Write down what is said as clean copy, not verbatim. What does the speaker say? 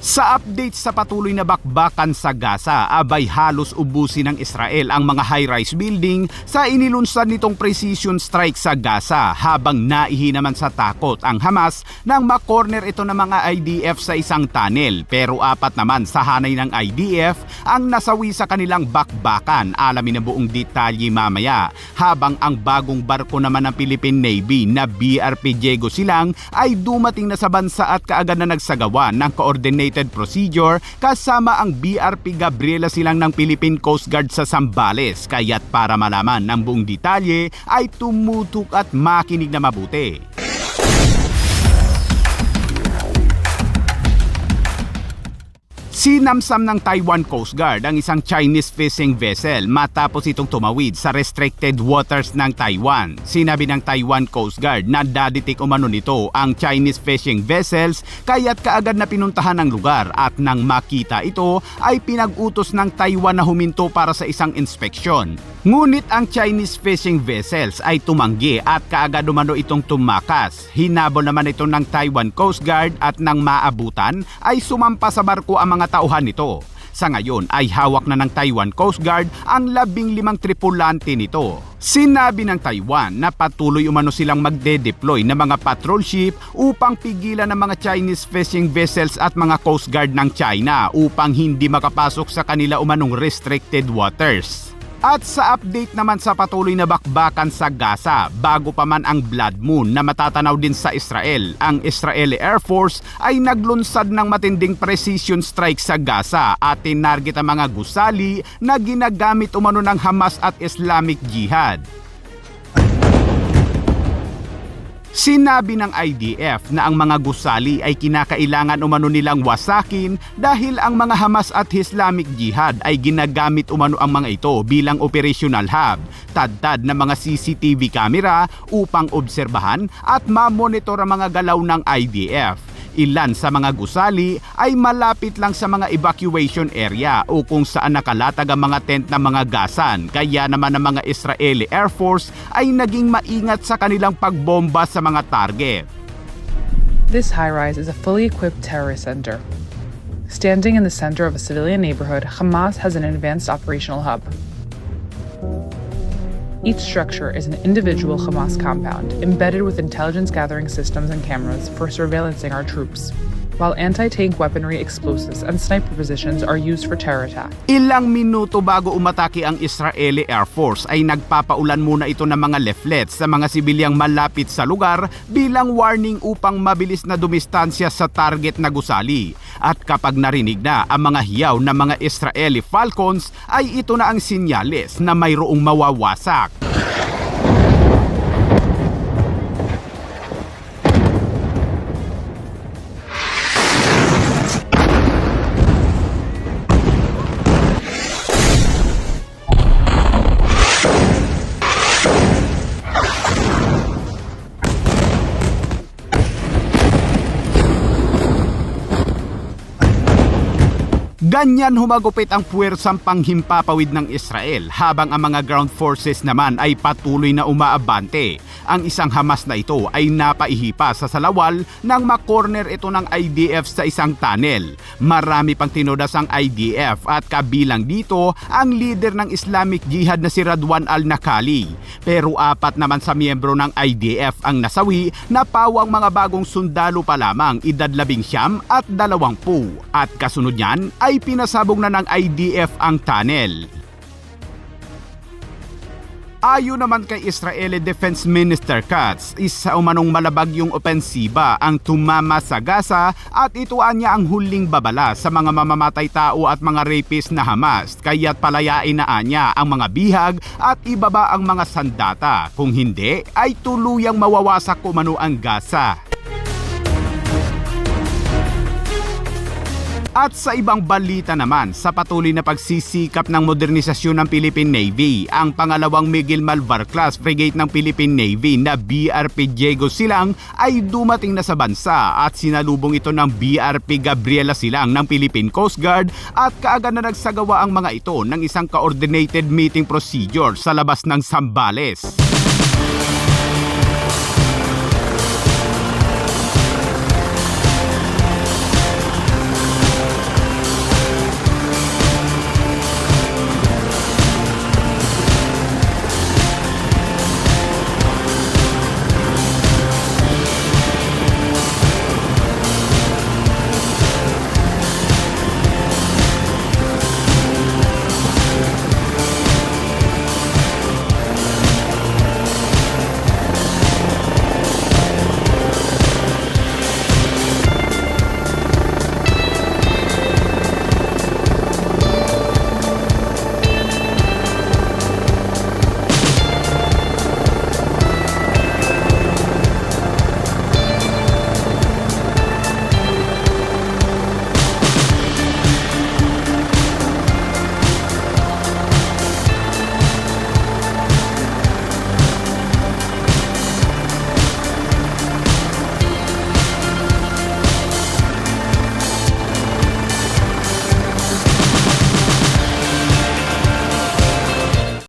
Sa update sa patuloy na bakbakan sa Gaza, abay halos ubusin ng Israel ang mga high-rise building sa inilunsad nitong precision strike sa Gaza, habang naihi naman sa takot ang Hamas nang makorner ito ng mga IDF sa isang tunnel. Pero apat naman sa hanay ng IDF ang nasawi sa kanilang bakbakan. Alamin ang buong detalye mamaya. Habang ang bagong barko naman ng Philippine Navy na BRP Diego Silang ay dumating na sa bansa at kaagad na nagsagawa ng coordinated procedure kasama ang BRP Gabriela Silang ng Philippine Coast Guard sa Zambales. Kaya't para malaman ng buong detalye ay tumutok at makinig na mabuti. Sinamsam ng Taiwan Coast Guard ang isang Chinese fishing vessel matapos itong tumawid sa restricted waters ng Taiwan. Sinabi ng Taiwan Coast Guard na daditik umano nito ang Chinese fishing vessels, kaya't kaagad na pinuntahan ang lugar at nang makita ito ay pinag-utos ng Taiwan na huminto para sa isang inspeksyon. Ngunit ang Chinese fishing vessels ay tumanggi at kaagad umano itong tumakas. Hinabol naman ito ng Taiwan Coast Guard at nang maabutan ay sumampa sa barko ang mga tauhan nito. Sa ngayon ay hawak na ng Taiwan Coast Guard ang 15 tripulante nito. Sinabi ng Taiwan na patuloy umano silang magde-deploy ng mga patrol ship upang pigilan ng mga Chinese fishing vessels at mga Coast Guard ng China upang hindi makapasok sa kanila umanong restricted waters. At sa update naman sa patuloy na bakbakan sa Gaza, bago pa man ang blood moon na matatanaw din sa Israel, ang Israeli Air Force ay naglunsad ng matinding precision strike sa Gaza at tinarget ang mga gusali na ginagamit umano ng Hamas at Islamic Jihad. Sinabi ng IDF na ang mga gusali ay kinakailangan umano nilang wasakin dahil ang mga Hamas at Islamic Jihad ay ginagamit umano ang mga ito bilang operational hub, tadtad ng mga CCTV camera upang obserbahan at mamonitor ang mga galaw ng IDF. Ilan sa mga gusali ay malapit lang sa mga evacuation area o kung saan nakalatag ang mga tent ng mga gasan. Kaya naman ang mga Israeli Air Force ay naging maingat sa kanilang pagbomba sa mga target. This high-rise is a fully equipped terrorist center. Standing in the center of a civilian neighborhood, Hamas has an advanced operational hub. Each structure is an individual Hamas compound, embedded with intelligence gathering systems and cameras for surveillancing our troops, while anti-tank weaponry, explosives, and sniper positions are used for terror attack. Ilang minuto bago umatake ang Israeli Air Force ay nagpapaulan muna ito ng mga leaflets sa mga sibilyang malapit sa lugar bilang warning upang mabilis na dumistansya sa target na gusali. At kapag narinig na ang mga hiyaw ng mga Israeli Falcons ay ito na ang sinyales na mayroong mawawasak. Ganyan humagupit ang puwersang panghimpapawid ng Israel habang ang mga ground forces naman ay patuloy na umaabante. Ang isang Hamas na ito ay napaihipa sa salawal nang makorner ito ng IDF sa isang tunnel. Marami pang tinodas ang IDF at kabilang dito ang leader ng Islamic Jihad na si Radwan al-Nakali. Pero apat naman sa miyembro ng IDF ang nasawi na pawang mga bagong sundalo pa lamang, edad 19 at 20. At kasunod niyan ay pinasabog na ng IDF ang tunnel. Ayon naman kay Israeli Defense Minister Katz, isa umanong malabag yung opensiba ang tumama sa Gaza at ituan niya ang huling babala sa mga mamamatay tao at mga rapist na Hamas, kaya't palayain na niya ang mga bihag at ibaba ang mga sandata. Kung hindi, ay tuluyang mawawasak umano ang Gaza. At sa ibang balita naman, sa patuloy na pagsisikap ng modernisasyon ng Philippine Navy, ang pangalawang Miguel Malvar class frigate ng Philippine Navy na BRP Diego Silang ay dumating na sa bansa at sinalubong ito ng BRP Gabriela Silang ng Philippine Coast Guard at kaagad na nagsagawa ang mga ito ng isang coordinated meeting procedure sa labas ng Zambales.